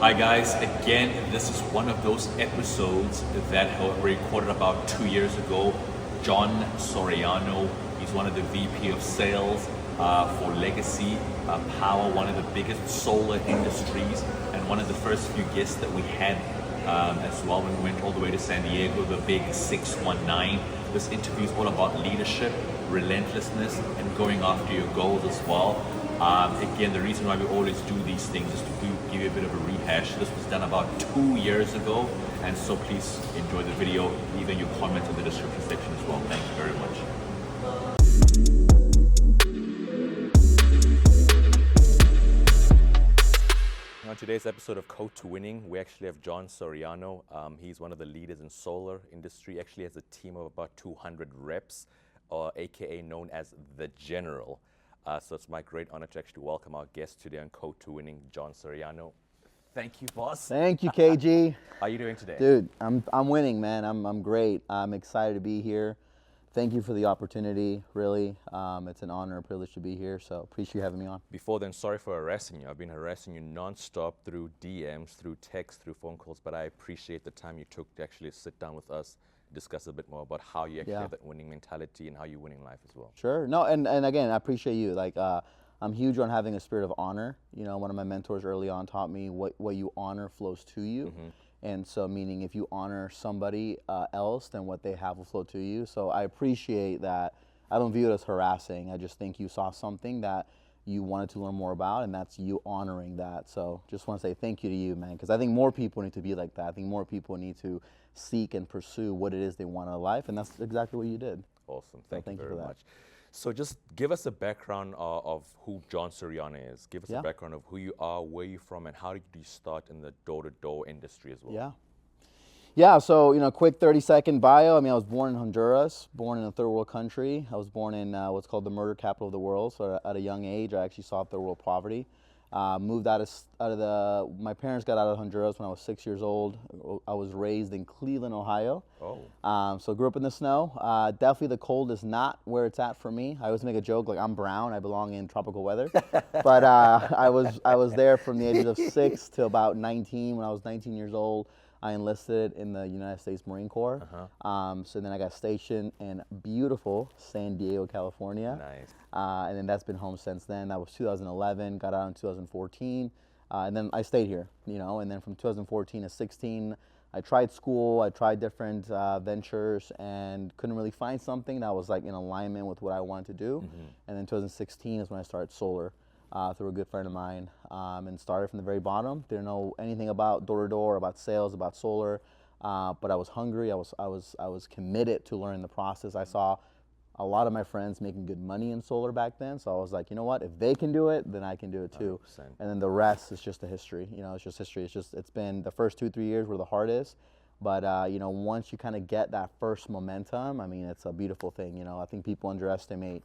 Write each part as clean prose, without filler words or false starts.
Hi guys, again, this is one of those episodes that were recorded about 2 years ago. Jon Soriano, he's one of the VP of sales for Legacy Power, one of the biggest solar industries, and one of the first few guests that we had as well when we went all the way to San Diego, the big 619. This interview is all about leadership, relentlessness, and going after your goals as well. Again, the reason why we always do these things is to give you a bit of a rehash. This was done about 2 years ago, and so please enjoy the video. Leave your comments in the description section as well. Thank you very much. On today's episode of Code to Winning, we actually have Jon Soriano. He's one of the leaders in solar industry. Actually has a team of about 200 reps, or AKA known as the General. So it's my great honor to actually welcome our guest today on Code to Winning, Jon Soriano. Thank you, boss. Thank you, KG. How are you doing today? Dude, I'm winning, man. I'm great. I'm excited to be here. Thank you for the opportunity, really. It's an honor and privilege to be here, so appreciate you having me on. Before then, sorry for harassing you. I've been harassing you nonstop through DMs, through text, through phone calls, but I appreciate the time you took to actually sit down with us, discuss a bit more about how you actually have that winning mentality and how you win in life as well. Sure. No, and again, I appreciate you. Like, I'm huge on having a spirit of honor. You know, one of my mentors early on taught me what you honor flows to you. Mm-hmm. And so, meaning if you honor somebody else, then what they have will flow to you. So I appreciate that. I don't view it as harassing. I just think you saw something that you wanted to learn more about, and that's you honoring that. So just want to say thank you to you, man, because I think more people need to be like that. I think more people need to seek and pursue what it is they want in life, and that's exactly what you did. Awesome. Thank you very much. So just give us a background of who Jon Soriano is. Give us a background of who you are, where you're from, and how did you start in the door-to-door industry as well? Yeah, so, you know, quick 30-second bio. I mean, I was born in Honduras, born in a third world country. I was born in what's called the murder capital of the world. So at a young age, I actually saw third world poverty. Moved my parents got out of Honduras when I was 6 years old. I was raised in Cleveland, Ohio. So grew up in the snow. Definitely the cold is not where it's at for me. I always make a joke, like I'm brown, I belong in tropical weather. But I was there from the ages of 6 to about 19. When I was 19 years old, I enlisted in the United States Marine Corps. So then I got stationed in beautiful San Diego, California. Nice. And then that's been home since then. That was 2011, got out in 2014. And then I stayed here, you know, and then from 2014 to 16, I tried school, I tried different ventures and couldn't really find something that was like in alignment with what I wanted to do. And then 2016 is when I started solar. Through a good friend of mine, and started from the very bottom. Didn't know anything about door-to-door, about sales, about solar, but I was hungry. I was committed to learning the process. I saw a lot of my friends making good money in solar back then, so I was like, you know what? If they can do it, then I can do it too. 100%. And then the rest is just a history. You know, it's just history. It's been the first 2-3 years were the hardest, but you know, once you kind of get that first momentum, I mean, it's a beautiful thing. You know, I think people underestimate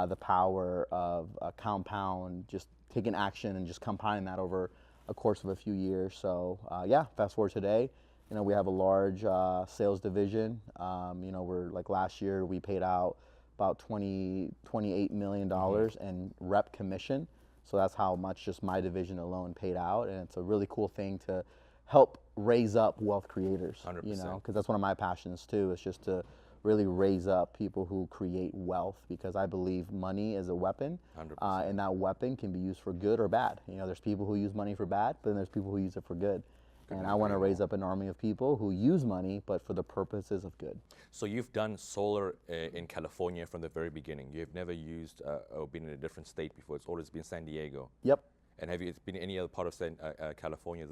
the power of compound, just taking action and just compounding that over a course of a few years. So yeah, fast forward today, you know, we have a large sales division. You know, we're like last year we paid out about $28 million in rep commission. So that's how much just my division alone paid out, and it's a really cool thing to help raise up wealth creators. 100%. You know, because that's one of my passions too. It's just to really raise up people who create wealth, because I believe money is a weapon, and that weapon can be used for good or bad. You know, there's people who use money for bad, but then there's people who use it for good. And I want to raise up an army of people who use money, but for the purposes of good. So you've done solar in California from the very beginning. You've never used or been in a different state before. It's always been San Diego. Yep. And have you been in any other part of California,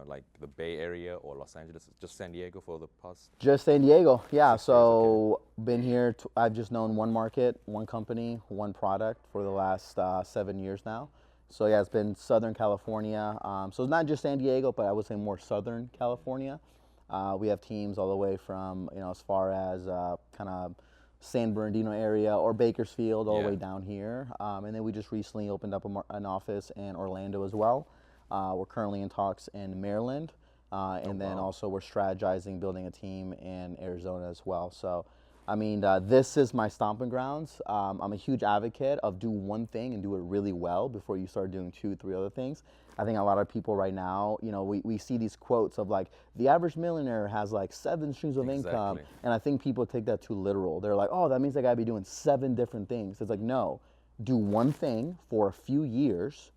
like the Bay Area or Los Angeles? Just San Diego for the past? Just San Diego, yeah. So been here, I've just known one market, one company, one product for the last 7 years now. So yeah, it's been Southern California. So it's not just San Diego, but I would say more Southern California. We have teams all the way from, you know, as far as kind of San Bernardino area or Bakersfield all the way down here. And then we just recently opened up an office in Orlando as well. We're currently in talks in Maryland. And then also we're strategizing building a team in Arizona as well. So I mean, this is my stomping grounds. I'm a huge advocate of do one thing and do it really well before you start doing 2, 3 other things. I think a lot of people right now, we see these quotes of like the average millionaire has like 7 streams of income, and I think people take that too literal. They're like, oh, that means I gotta be doing 7 different things. It's like, no, do one thing for a few years,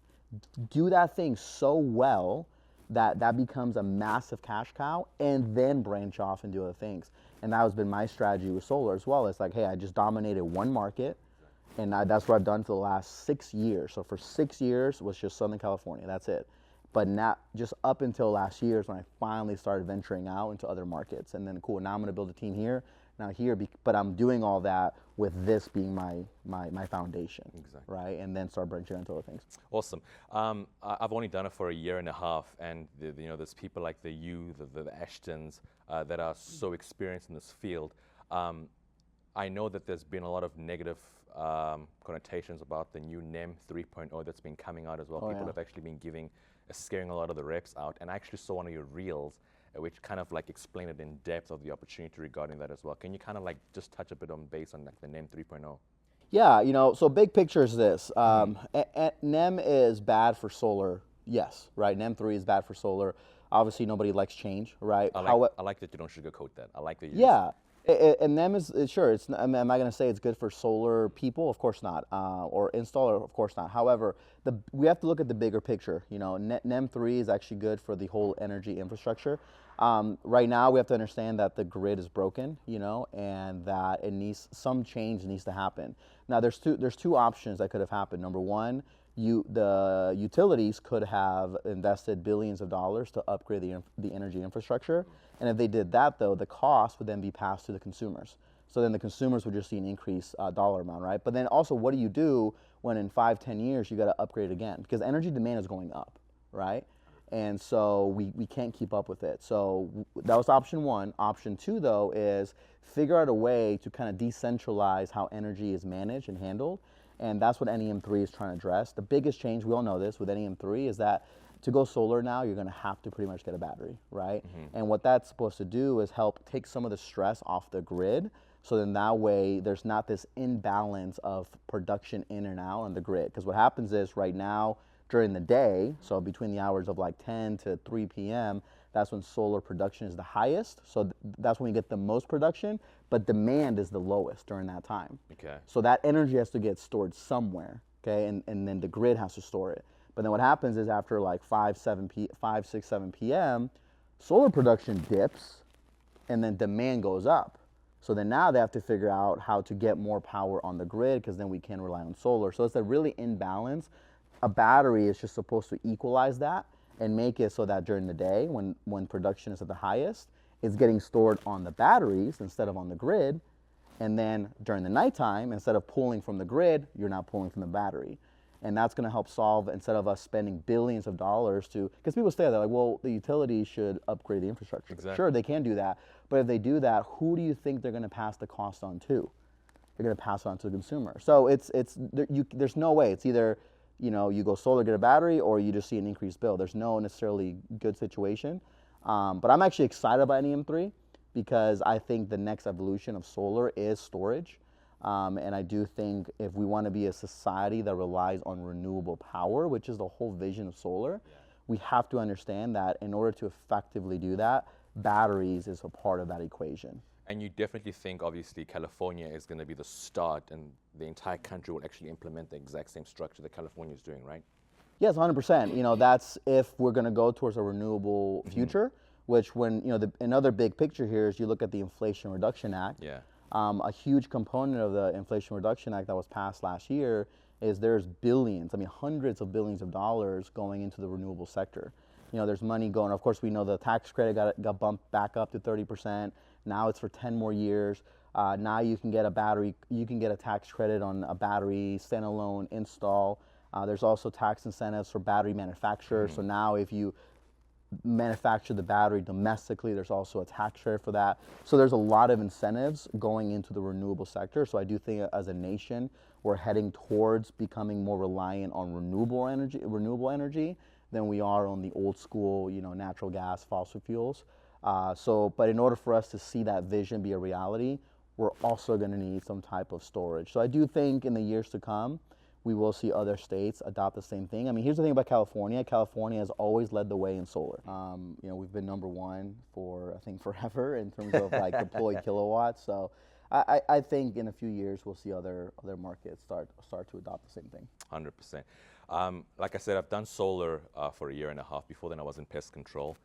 do that thing so well that that becomes a massive cash cow, and then branch off and do other things. And that has been my strategy with solar as well. It's like, hey, I just dominated one market, and that's what I've done for the last 6 years. So for 6 years was just Southern California, that's it. But not just up until last year is when I finally started venturing out into other markets. And then cool, now I'm gonna build a team here, now here, but I'm doing all that with this being my foundation, right? And then start branching into other things. Awesome. I've only done it for a year and a half, and there's people like the Ashtons that are so experienced in this field. I know that there's been a lot of negative connotations about the new NEM 3.0 that's been coming out as well. People have actually been scaring a lot of the reps out, and I actually saw one of your reels which kind of like explained it in depth of the opportunity regarding that as well. Can you kind of like just touch a bit on base on like the NEM 3.0? Yeah, so big picture is this. NEM is bad for solar, yes, right? NEM 3 is bad for solar. Obviously, nobody likes change, right? I like that you don't sugarcoat that. I like that you and NEM is, sure, am I going to say it's good for solar people? Of course not. Or installer? Of course not. However, we have to look at the bigger picture. NEM 3 is actually good for the whole energy infrastructure. Right now, we have to understand that the grid is broken, and that some change needs to happen. Now, there's two options that could have happened. Number one, the utilities could have invested billions of dollars to upgrade the energy infrastructure. And if they did that, though, the cost would then be passed to the consumers. So then the consumers would just see an increased dollar amount, right? But then also, what do you do when in 5-10 years you got to upgrade again? Because energy demand is going up, right? And so we can't keep up with it. So that was option one. Option two, though, is figure out a way to kind of decentralize how energy is managed and handled. And that's what NEM3 is trying to address. The biggest change, we all know this, with NEM3 is that to go solar now, you're going to have to pretty much get a battery, right? And what that's supposed to do is help take some of the stress off the grid, so then that way there's not this imbalance of production in and out on the grid. Because what happens is right now during the day, so between the hours of like 10 to 3 p.m., that's when solar production is the highest. So that's when you get the most production, but demand is the lowest during that time. Okay. So that energy has to get stored somewhere, okay? And then the grid has to store it. But then what happens is after like 5, 6, 7 p.m., solar production dips, and then demand goes up. So then now they have to figure out how to get more power on the grid, because then we can rely on solar. So it's a really imbalance. A battery is just supposed to equalize that and make it so that during the day, when production is at the highest, it's getting stored on the batteries instead of on the grid. And then during the nighttime, instead of pulling from the grid, you're not pulling from the battery. And that's going to help solve, instead of us spending billions of dollars because people say that, like, well, the utilities should upgrade the infrastructure. Exactly. Sure, they can do that. But if they do that, who do you think they're going to pass the cost on to? They're going to pass it on to the consumer. So there's no way. It's either, you go solar, get a battery, or you just see an increased bill. There's no necessarily good situation. But I'm actually excited about NEM3 because I think the next evolution of solar is storage. And I do think if we want to be a society that relies on renewable power, which is the whole vision of solar, we have to understand that in order to effectively do that, batteries is a part of that equation. And you definitely think, obviously, California is going to be the start, and the entire country will actually implement the exact same structure that California is doing, right? Yes, 100%. That's if we're going to go towards a renewable future, which another big picture here is you look at the Inflation Reduction Act. Yeah. A huge component of the Inflation Reduction Act that was passed last year is there's billions, hundreds of billions of dollars going into the renewable sector. There's money going, of course, we know the tax credit got bumped back up to 30%. Now it's for 10 more years. Now you can get a tax credit on a battery, standalone install. There's also tax incentives for battery manufacturers. So now if you manufacture the battery domestically, there's also a tax credit for that. So there's a lot of incentives going into the renewable sector. So I do think as a nation, we're heading towards becoming more reliant on renewable energy than we are on the old school, natural gas, fossil fuels. But in order for us to see that vision be a reality, we're also going to need some type of storage. So I do think in the years to come, we will see other states adopt the same thing. I mean, here's the thing about California. California has always led the way in solar. We've been #1 for, I think, forever in terms of like deployed kilowatts. So I think in a few years we'll see other markets start to adopt the same thing. 100%. Like I said, I've done solar for a year and a half. Before then, I was in pest control.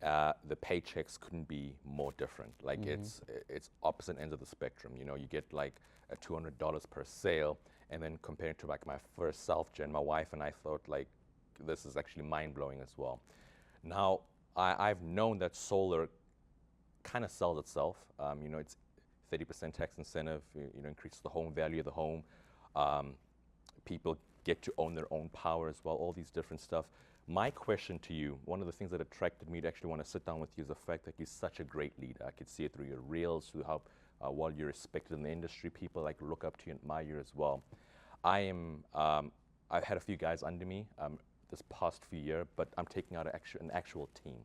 The paychecks couldn't be more different. Like it's opposite ends of the spectrum. You get like a $200 per sale, and then compared to like my first self-gen, my wife and I thought like this is actually mind-blowing as well. Now I've known that solar kind of sells itself. It's 30% tax incentive. Increases the home value of the home. People get to own their own power as well. All these different stuff. My question to you, one of the things that attracted me to actually want to sit down with you is the fact that you're such a great leader. I could see it through your reels, through how well you're respected in the industry. People like look up to you and admire you as well. I've had a few guys under me this past few years, but I'm taking out an actual team.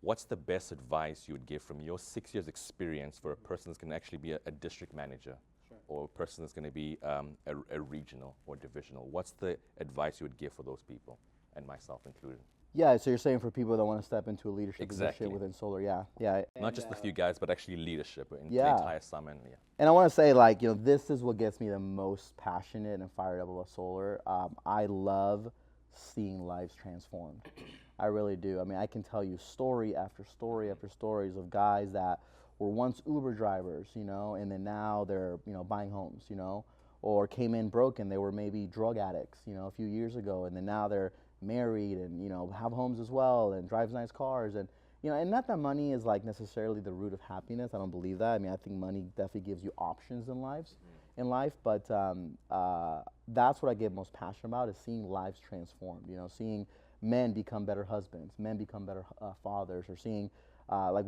What's the best advice you would give from your 6 years experience for a person that's going to actually be a district manager? Sure. Or a person that's going to be a regional or divisional? What's the advice you would give for those people, and myself included? Yeah, so you're saying for people that want to step into a leadership position within solar, yeah. Not just a few guys, but actually leadership in the Yeah. entire summit. Yeah. And I want to say, like, this is what gets me the most passionate and fired up about solar. I love seeing lives transformed. I really do. I mean, I can tell you story after story after stories of guys that were once Uber drivers, and then now they're, buying homes, or came in broken. They were maybe drug addicts, a few years ago, and then now they're married and, have homes as well and drives nice cars. And, and not that money is like necessarily the root of happiness. I don't believe that. I mean, I think money definitely gives you options in life, but that's what I get most passionate about, is seeing lives transformed, seeing men become better husbands, men become better fathers, or seeing, I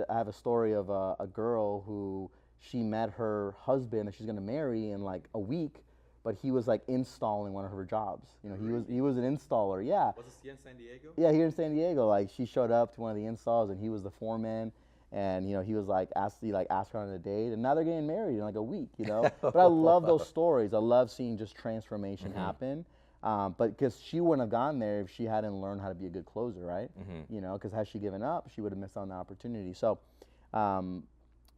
have a story of a girl who she met her husband that she's going to marry in like a week, but he was like installing one of her jobs. He was an installer. Yeah. Was this here in San Diego? Yeah, here in San Diego. Like, she showed up to one of the installs and he was the foreman. And he was like asked her on a date, and now they're getting married in like a week. But I love those stories. I love seeing just transformation happen. But because she wouldn't have gone there if she hadn't learned how to be a good closer, right? Because had she given up, she would have missed out on the opportunity. So,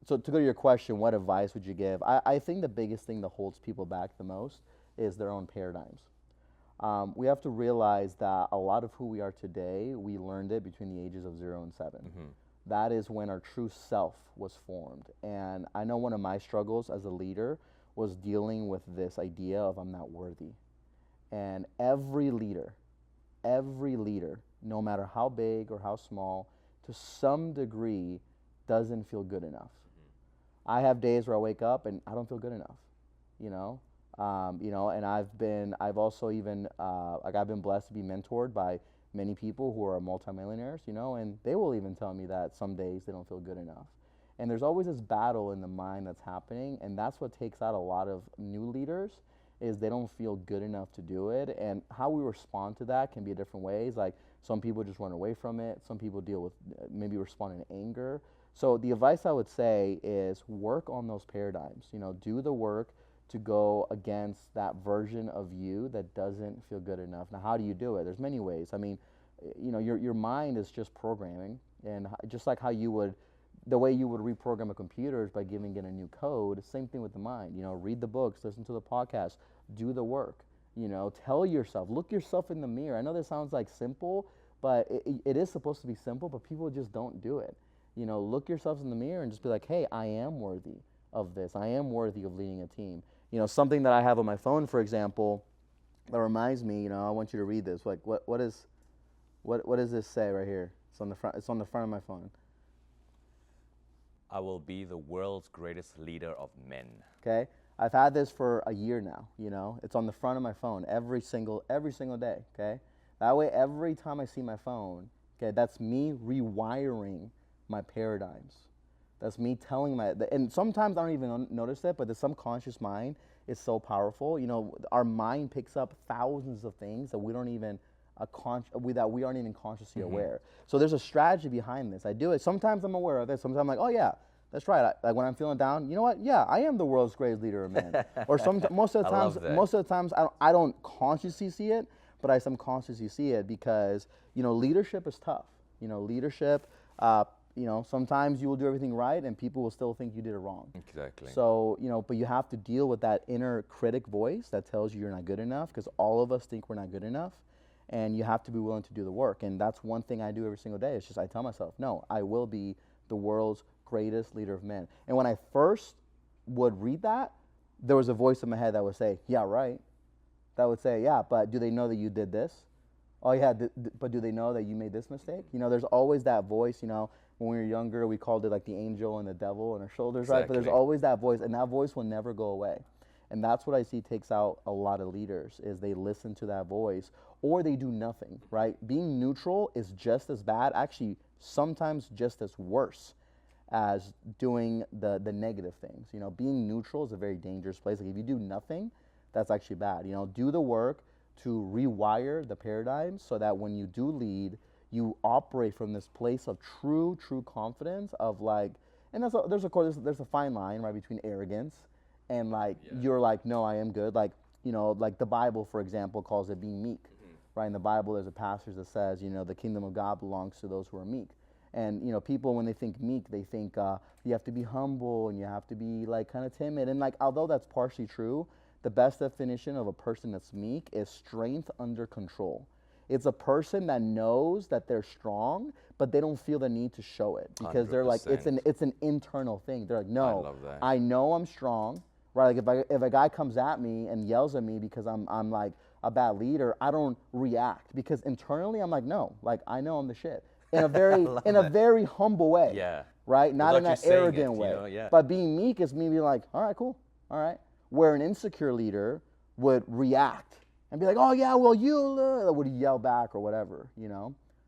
so to go to your question, what advice would you give? I think the biggest thing that holds people back the most is their own paradigms. We have to realize that a lot of who we are today, we learned it between the ages of 0 and 7. That is when our true self was formed. And I know one of my struggles as a leader was dealing with this idea of I'm not worthy. And every leader, no matter how big or how small, to some degree, doesn't feel good enough. I have days where I wake up and I don't feel good enough, and I've been blessed to be mentored by many people who are multimillionaires, and they will even tell me that some days they don't feel good enough. And there's always this battle in the mind that's happening, and that's what takes out a lot of new leaders, is they don't feel good enough to do it. And how we respond to that can be different ways. Like, some people just run away from it. Some people deal with maybe respond in anger. So the advice I would say is work on those paradigms. Do the work to go against that version of you that doesn't feel good enough. Now, how do you do it? There's many ways. I mean, your mind is just programming, and just like how the way you would reprogram a computer is by giving it a new code. Same thing with the mind. Read the books, listen to the podcast, do the work. Tell yourself, look yourself in the mirror. I know this sounds like simple, but it is supposed to be simple, but people just don't do it. Look yourselves in the mirror and just be like, hey, I am worthy of this. I am worthy of leading a team. Something that I have on my phone, for example, that reminds me, I want you to read this. Like, what does this say right here? It's on the front of my phone. I will be the world's greatest leader of men. Okay, I've had this for a year now. It's on the front of my phone every single day. Okay, that way every time I see my phone, okay, that's me rewiring my paradigms. That's me telling and sometimes I don't even notice it, but the subconscious mind is so powerful. Our mind picks up thousands of things that we don't even that we aren't even consciously aware. So there's a strategy behind this. I do it. Sometimes I'm aware of it. Sometimes I'm like, oh yeah, That's right. Like when I'm feeling down, you know what? Yeah, I am the world's greatest leader of men. Or most of the I love times, that. I don't consciously see it, but I subconsciously see it because leadership is tough. Leadership. Sometimes you will do everything right, and people will still think you did it wrong. Exactly. So but you have to deal with that inner critic voice that tells you you're not good enough, because all of us think we're not good enough, and you have to be willing to do the work. And that's one thing I do every single day. It's just I tell myself, no, I will be the world's greatest leader of men. And when I first would read that, there was a voice in my head that would say, yeah, right. That would say, yeah, but do they know that you did this? Oh, yeah, but do they know that you made this mistake? There's always that voice, when we were younger, we called it like the angel and the devil on our shoulders, right? But there's always that voice, and that voice will never go away. And that's what I see takes out a lot of leaders, is they listen to that voice, or they do nothing, right? Being neutral is just as bad, actually sometimes just as worse as doing the negative things. Being neutral is a very dangerous place. Like if you do nothing, that's actually bad. Do the work to rewire the paradigm so that when you do lead, you operate from this place of true confidence of like, and there's a fine line, right, between arrogance and like, you're like, no, I am good. Like, like the Bible, for example, calls it being meek, right? In the Bible, there's a passage that says, the kingdom of God belongs to those who are meek. And people, when they think meek, they think you have to be humble and you have to be like kind of timid. And like, although that's partially true, the best definition of a person that's meek is strength under control. It's a person that knows that they're strong, but they don't feel the need to show it because 100%. They're like, it's an internal thing. They're like, no, I know I'm strong, right? Like if a guy comes at me and yells at me because I'm like a bad leader, I don't react because internally I'm like, no, like I know I'm the shit. In a very humble way. Yeah. Right? Not in an arrogant way. Yeah. But being meek is me being like, all right, cool. All right. Where an insecure leader would react and be like, oh yeah, well you would yell back or whatever,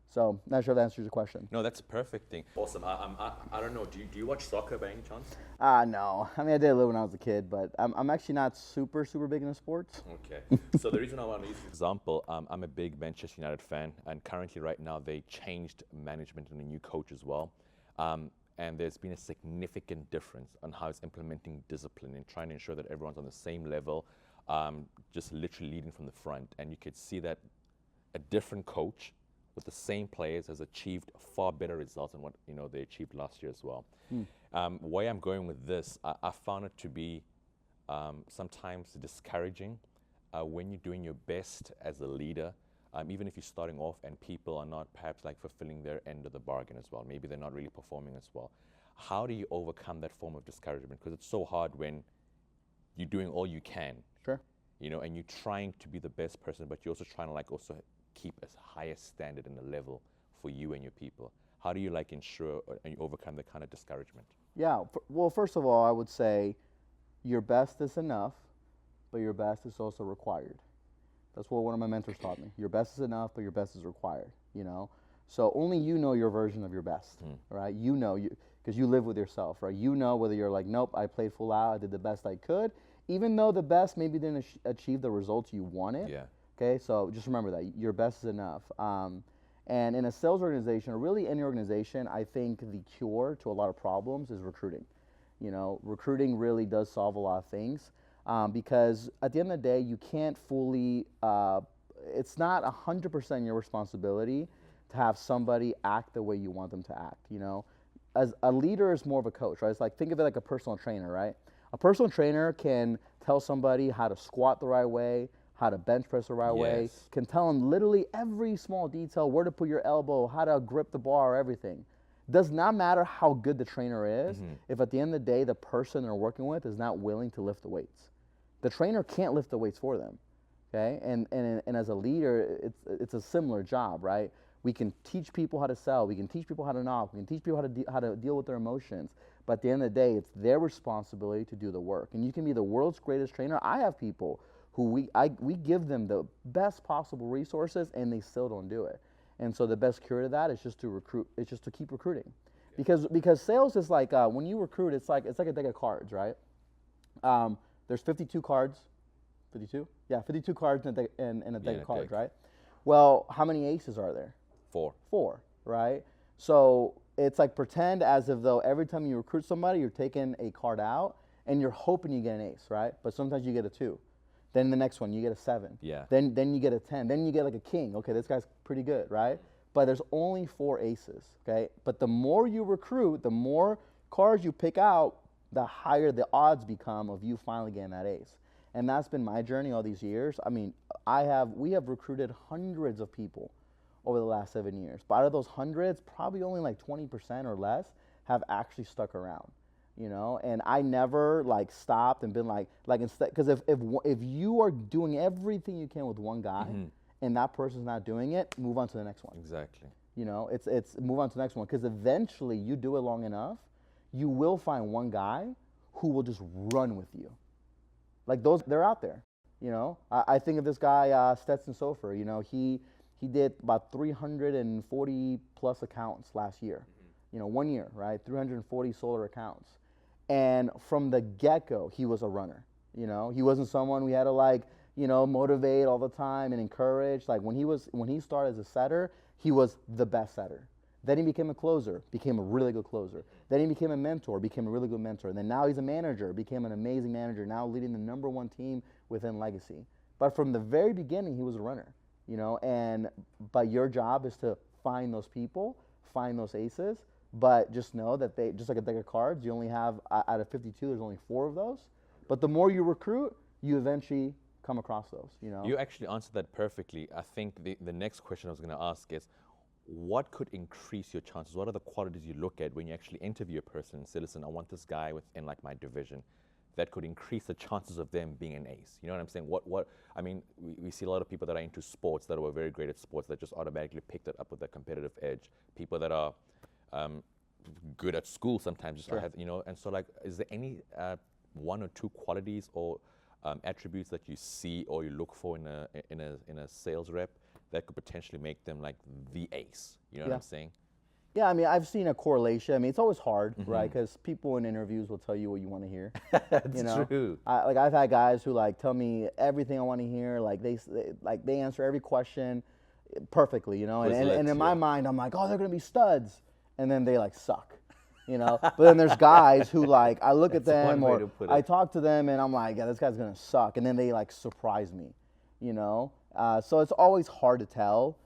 So not sure if that answers your question. No, that's a perfect thing. Awesome. I don't know. Do you watch soccer by any chance? No. I mean, I did a little when I was a kid, but I'm actually not super big into sports. Okay. So the reason I want to use this example, I'm a big Manchester United fan, and currently right now they changed management and a new coach as well. And there's been a significant difference on how it's implementing discipline and trying to ensure that everyone's on the same level, just literally leading from the front. And you could see that a different coach with the same players has achieved far better results than what they achieved last year as well. Why I'm going with this, I found it to be sometimes discouraging when you're doing your best as a leader, even if you're starting off and people are not perhaps like fulfilling their end of the bargain as well. Maybe they're not really performing as well. How do you overcome that form of discouragement? Because it's so hard when you're doing all you can. Sure. And you're trying to be the best person, but you're also trying to like also keep a higher standard and a level for you and your people. How do you like ensure and overcome that kind of discouragement? Yeah. Well, first of all, I would say your best is enough, but your best is also required. That's what one of my mentors taught me. Your best is enough, but your best is required, So only you know your version of your best, right? Because you live with yourself, right? Whether you're like, nope, I played full out, I did the best I could, even though the best maybe didn't achieve the results you wanted. Yeah. Okay, so just remember that your best is enough. And in a sales organization, or really any organization, I think the cure to a lot of problems is recruiting. Recruiting really does solve a lot of things. Because at the end of the day, you can't fully, it's not 100% your responsibility to have somebody act the way you want them to act, As a leader is more of a coach, right? It's like, think of it like a personal trainer, right? A personal trainer can tell somebody how to squat the right way, how to bench press the right way, can tell them literally every small detail, where to put your elbow, how to grip the bar, everything. Does not matter how good the trainer is, if at the end of the day, the person they're working with is not willing to lift the weights. The trainer can't lift the weights for them, okay? And as a leader, it's a similar job, right? We can teach people how to sell. We can teach people how to knock. We can teach people how to deal with their emotions. But at the end of the day, it's their responsibility to do the work. And you can be the world's greatest trainer. I have people who we give them the best possible resources, and they still don't do it. And so the best cure to that is just to recruit. It's just to keep recruiting, because sales is like when you recruit, it's like a deck of cards, right? There's 52 cards. 52? Yeah, 52 cards in a deck of cards, right? Well, how many aces are there? 4. 4, right? So it's like pretend as if though every time you recruit somebody, you're taking a card out and you're hoping you get an ace, right? But sometimes you get a 2. Then the next one, you get a 7. Yeah. Then you get a 10. Then you get like a king. Okay, this guy's pretty good, right? But there's only 4 aces, okay? But the more you recruit, the more cards you pick out, the higher the odds become of you finally getting that ace. And that's been my journey all these years. I mean, we have recruited hundreds of people over the last 7 years. But out of those hundreds, probably only like 20% or less have actually stuck around. You know, and I never like stopped and been like instead, because if you are doing everything you can with one guy and that person's not doing it, move on to the next one. Exactly. You know, it's move on to the next one, because eventually you do it long enough, you will find one guy who will just run with you. Like those, they're out there. You know, I think of this guy Stetson Sofer. You know, he did about 340 plus accounts last year. You know, 1 year, right? 340 solar accounts. And from the get-go, he was a runner. You know, he wasn't someone we had to like, you know, motivate all the time and encourage. Like when he started as a setter, he was the best setter. Then he became a closer, became a really good closer. Then he became a mentor, became a really good mentor. And then now he's a manager, became an amazing manager, now leading the #1 team within Legacy. But from the very beginning, he was a runner, you know, but your job is to find those people, find those aces. But just know that they, just like a deck of cards, you only have, out of 52, there's only 4 of those. But the more you recruit, you eventually come across those, you know? You actually answered that perfectly. I think the next question I was going to ask is, what could increase your chances? What are the qualities you look at when you actually interview a person and say, listen, I want this guy within like my division that could increase the chances of them being an ace? You know what I'm saying? I mean, we see a lot of people that are into sports, that were very great at sports, that just automatically picked it up with a competitive edge. People that are good at school sometimes, just have, you know. And so like, is there any 1 or 2 qualities or attributes that you see or you look for in a sales rep that could potentially make them like the ace? You know what I'm saying? Yeah, I mean, I've seen a correlation. I mean, it's always hard, right? Because people in interviews will tell you what you want to hear. That's you know? true. I've had guys who like tell me everything I want to hear. Like they answer every question perfectly, you know. And in my mind, I'm like, oh, they're gonna be studs, and then they like suck, you know. But then there's guys who like I look at them or I talk to them and I'm like, yeah, this guy's gonna suck, and then they like surprise me, you know. So it's always hard to tell.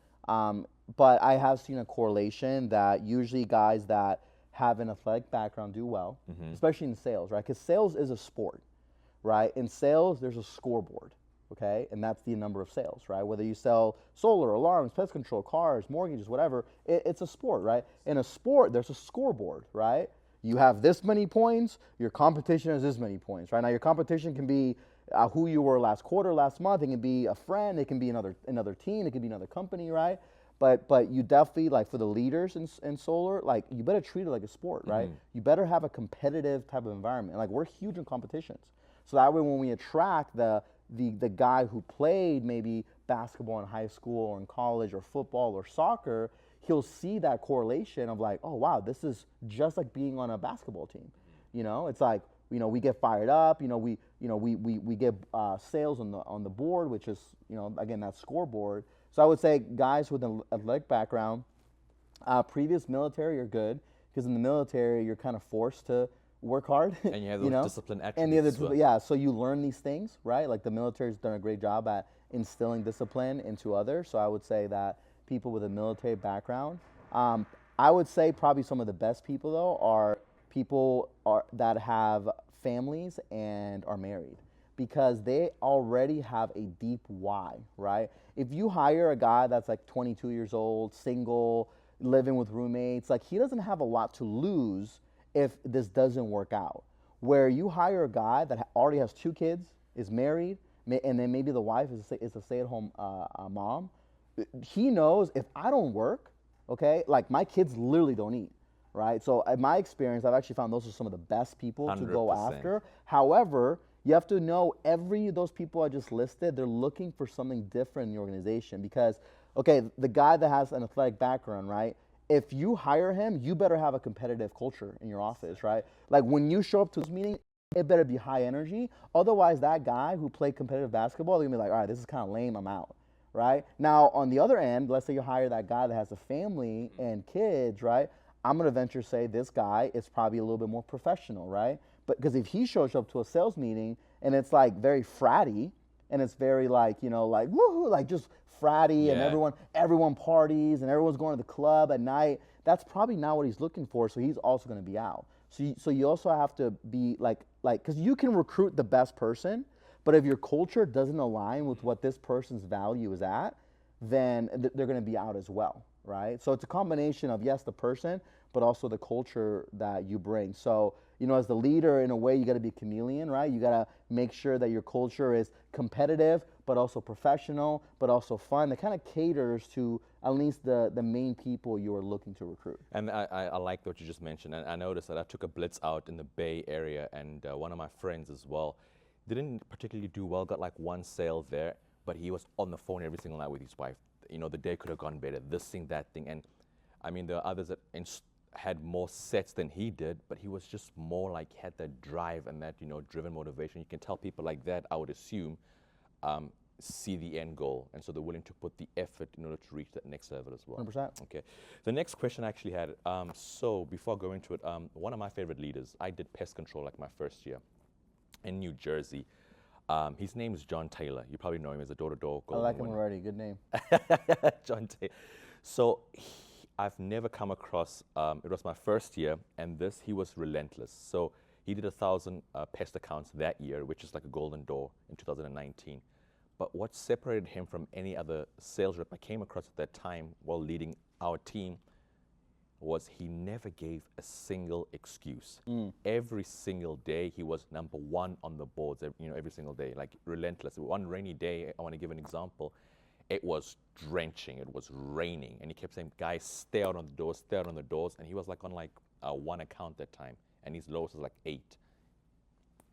But I have seen a correlation that usually guys that have an athletic background do well, especially in sales, right? Because sales is a sport, right? In sales, there's a scoreboard, okay? And that's the number of sales, right? Whether you sell solar, alarms, pest control, cars, mortgages, whatever, it's a sport, right? In a sport, there's a scoreboard, right? You have this many points, your competition has this many points, right? Now, your competition can be who you were last quarter, last month. It can be a friend. It can be another team. It can be another company, right? But you definitely, like for the leaders in solar, like you better treat it like a sport, right? You better have a competitive type of environment. Like we're huge in competitions. So that way when we attract the guy who played maybe basketball in high school or in college or football or soccer, he'll see that correlation of like, oh wow, this is just like being on a basketball team. You know, it's like, you know, we get fired up, we get sales on the board, which is, you know, again, that scoreboard. So I would say guys with an athletic background, previous military are good, because in the military you're kind of forced to work hard. And you have those discipline attributes. And the other, yeah, so you learn these things, right? Like the military's done a great job at instilling discipline into others. So I would say that people with a military background, I would say probably some of the best people though are people that have families and are married, because they already have a deep why, right? If you hire a guy that's like 22 years old, single, living with roommates, like he doesn't have a lot to lose if this doesn't work out. Where you hire a guy that already has 2 kids, is married, and then maybe the wife is a stay-at-home mom, he knows if I don't work, okay, like my kids literally don't eat, right? So in my experience, I've actually found those are some of the best people 100%. To go after. However, you have to know those people I just listed, they're looking for something different in the organization, because, okay, the guy that has an athletic background, right? If you hire him, you better have a competitive culture in your office, right? Like when you show up to this meeting, it better be high energy. Otherwise, that guy who played competitive basketball, they're gonna be like, all right, this is kind of lame, I'm out, right? Now, on the other end, let's say you hire that guy that has a family and kids, right? I'm gonna venture say this guy is probably a little bit more professional, right? But because if he shows up to a sales meeting and it's like very fratty and it's very like, you know, like woohoo, like just fratty and Yeah. everyone parties and everyone's going to the club at night, that's probably not what he's looking for. So he's also gonna be out. So you also have to be like, because you can recruit the best person, but if your culture doesn't align with what this person's value is at, then they're going to be out as well, right? So it's a combination of, yes, the person, but also the culture that you bring. So, you know, as the leader, in a way, you got to be a chameleon, right? You got to make sure that your culture is competitive, but also professional, but also fun. That kind of caters to at least the main people you are looking to recruit. And I like what you just mentioned. And I noticed that I took a blitz out in the Bay Area, and one of my friends as well didn't particularly do well, got like one sale there, but he was on the phone every single night with his wife. You know, the day could have gone better, this thing, that thing. And I mean, there are others that had more sets than he did, but he was just more like, had that drive and that, you know, driven motivation. You can tell people like that, I would assume, see the end goal. And so they're willing to put the effort in order to reach that next level as well. 100%. Okay. The next question I actually had, so before going to it, one of my favorite leaders, I did pest control like my first year in New Jersey. His name is John Taylor. You probably know him as a door-to-door I golden like him winner. already. Good name. John Taylor. So I've never come across, it was my first year, and he was relentless. So he did 1,000 pest accounts that year, which is like a golden door in 2019. But what separated him from any other sales rep I came across at that time while leading our team was he never gave a single excuse. Every single day he was number one on the boards, every single day, like relentless. One rainy day, I want to give an example, it was drenching, it was raining, and he kept saying, guys, stay out on the doors, stay out on the doors, and he was like on like one account that time, and his lowest was like 8.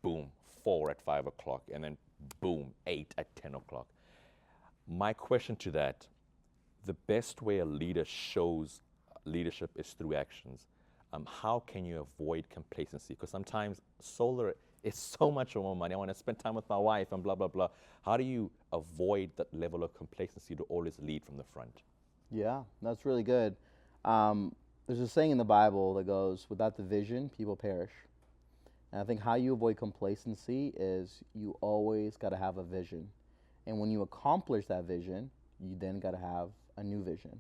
Boom, 4 at 5 o'clock, and then boom, 8 at 10 o'clock. My question to that, the best way a leader shows leadership is through actions. How can you avoid complacency? Because sometimes solar is so much more money. I want to spend time with my wife and blah, blah, blah. How do you avoid that level of complacency to always lead from the front? Yeah, that's really good. There's a saying in the Bible that goes, without the vision, people perish. And I think how you avoid complacency is you always got to have a vision. And when you accomplish that vision, you then got to have a new vision.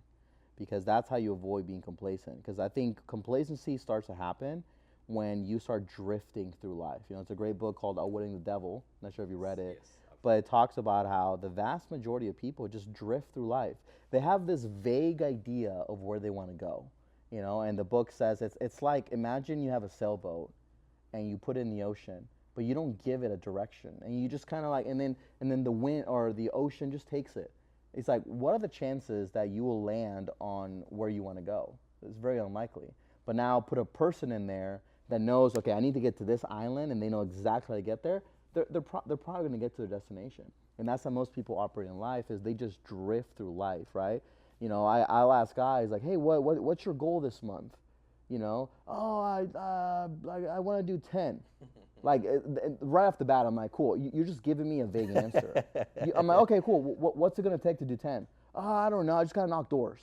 Because that's how you avoid being complacent. Because I think complacency starts to happen when you start drifting through life. You know, it's a great book called Outwitting the Devil. Not sure if you read it. Yes. But it talks about how the vast majority of people just drift through life. They have this vague idea of where they want to go. You know, and the book says it's like, imagine you have a sailboat and you put it in the ocean, but you don't give it a direction. And you just kind of like, and then the wind or the ocean just takes it. It's like, what are the chances that you will land on where you want to go? It's very unlikely. But now put a person in there that knows, okay, I need to get to this island, and they know exactly how to get there. They're probably going to get to their destination. And that's how most people operate in life, is they just drift through life, right? You know, I'll ask guys like, hey, what's your goal this month? You know, oh, I want to do 10. Like, right off the bat, I'm like, cool, you're just giving me a vague answer. I'm like, okay, cool, what's it going to take to do 10? Oh, I don't know, I just got to knock doors.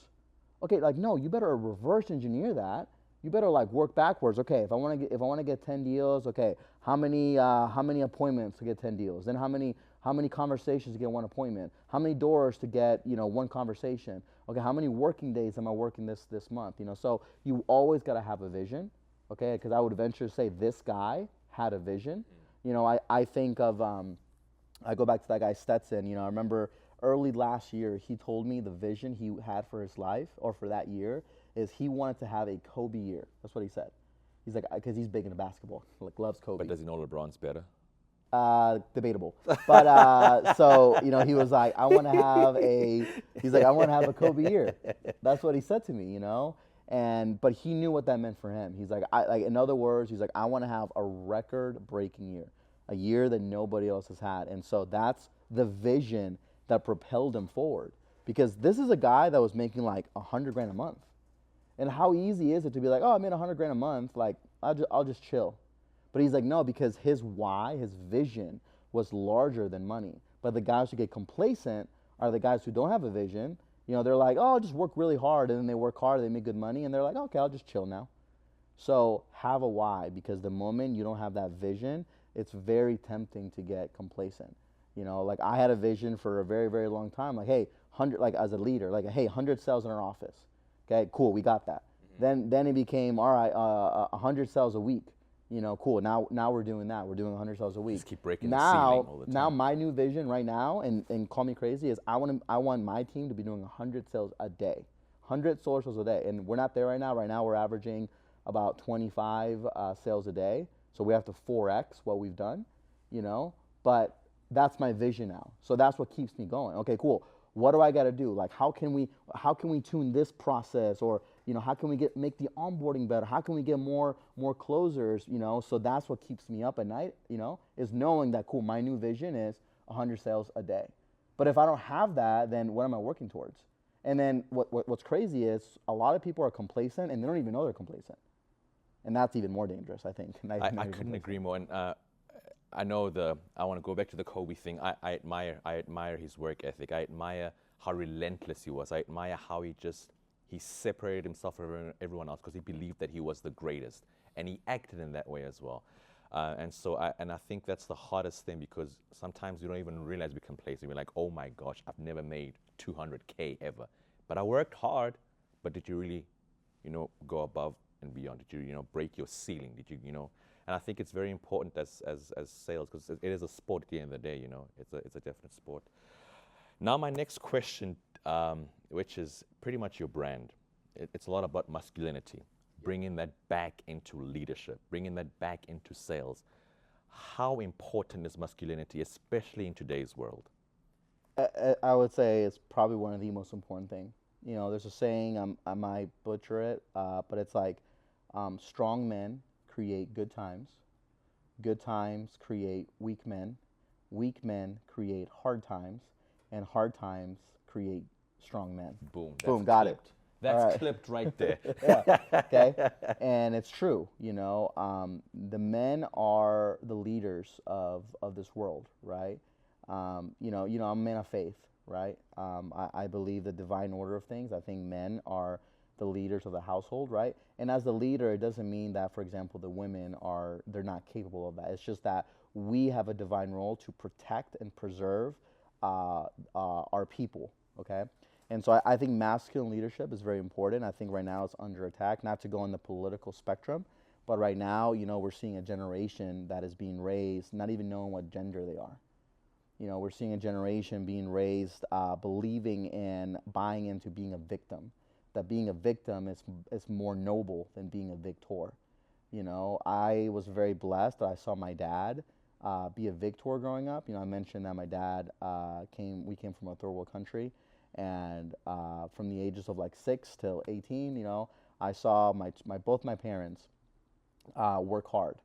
Okay, like, no, you better reverse engineer that. You better, like, work backwards. Okay, if I want to get 10 deals, okay, how many appointments to get 10 deals? Then how many conversations to get one appointment? How many doors to get, one conversation? Okay, how many working days am I working this month? So you always got to have a vision, okay? Because I would venture to say this guy had a vision. I think of, I go back to that guy Stetson. I remember early last year, he told me the vision he had for his life, or for that year, is he wanted to have a Kobe year. That's what he said. He's like, because he's big into basketball, like loves Kobe. But does he know LeBron's better? Debatable. But so, he was like, I want to have a Kobe year. That's what he said to me, but he knew what that meant for him. He's like, in other words, he's like, I want to have a record-breaking year, a year that nobody else has had. And so that's the vision that propelled him forward, because this is a guy that was making like $100,000 a month. And how easy is it to be like, oh, I made $100,000 a month, like I'll just chill. But he's like, no, because his why, his vision was larger than money. But the guys who get complacent are the guys who don't have a vision. You know, they're like, oh, just work really hard, and then they work hard, they make good money, and they're like, okay, I'll just chill now. So have a why, because the moment you don't have that vision, it's very tempting to get complacent. You know, like I had a vision for a very, very long time. Like, hey, 100, like as a leader, like, hey, 100 sales in our office. Okay, cool, we got that. Then it became, all right, 100 sales a week. You know, cool. Now we're doing that. We're doing 100 sales a week. Just keep breaking the ceiling all the time. Now my new vision right now, and call me crazy, is I want my team to be doing 100 sales a day, 100 solar sales a day. And we're not there right now. Right now we're averaging about 25 sales a day. So we have to 4x what we've done, you know. But that's my vision now. So that's what keeps me going. Okay, cool. What do I got to do? Like, how can we tune this process, or you know, how can we make the onboarding better? How can we get more closers? You know, so that's what keeps me up at night. You know, is knowing that cool. My new vision is 100 sales a day. But if I don't have that, then what am I working towards? And then what's crazy is a lot of people are complacent and they don't even know they're complacent, and that's even more dangerous, I think. I couldn't agree more. And I know I want to go back to the Kobe thing. I admire his work ethic. I admire how relentless he was. I admire how he separated himself from everyone else because he believed that he was the greatest, and he acted in that way as well. And I think that's the hardest thing, because sometimes we don't even realize we're complacent. We're like, oh my gosh, I've never made 200K ever, but I worked hard. But did you really, you know, go above and beyond? Did you, you know, break your ceiling? Did you, you know? And I think it's very important as sales, because it is a sport at the end of the day. You know, it's a definite sport. Now my next question, which is pretty much your brand. It's a lot about masculinity, bringing that back into leadership, bringing that back into sales. How important is masculinity, especially in today's world? I would say it's probably one of the most important things. You know, there's a saying, I might butcher it, but it's like, strong men create good times create weak men create hard times, and hard times create strong men. Boom. Boom, got clipped. it. That's All right. clipped right there. Yeah, okay, and it's true. You know, the men are the leaders of this world, right? You know, I'm a man of faith, right? I believe the divine order of things. I think men are the leaders of the household, right? And as the leader, it doesn't mean that, for example, the women they're not capable of that. It's just that we have a divine role to protect and preserve our people, okay? And so I think masculine leadership is very important. I think right now it's under attack, not to go on the political spectrum, but right now, you know, we're seeing a generation that is being raised not even knowing what gender they are. You know, we're seeing a generation being raised believing in, buying into being a victim. That being a victim is more noble than being a victor. You know, I was very blessed that I saw my dad be a victor growing up. You know, I mentioned that my dad we came from a third world country, and from the ages of like 6 till 18, you know, I saw both my parents work hard.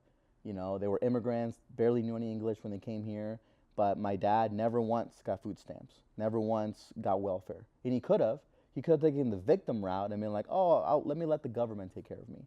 You know, they were immigrants, barely knew any English when they came here, but my dad never once got food stamps, never once got welfare, and he could have. He could have taken the victim route and been like, oh, let me let the government take care of me.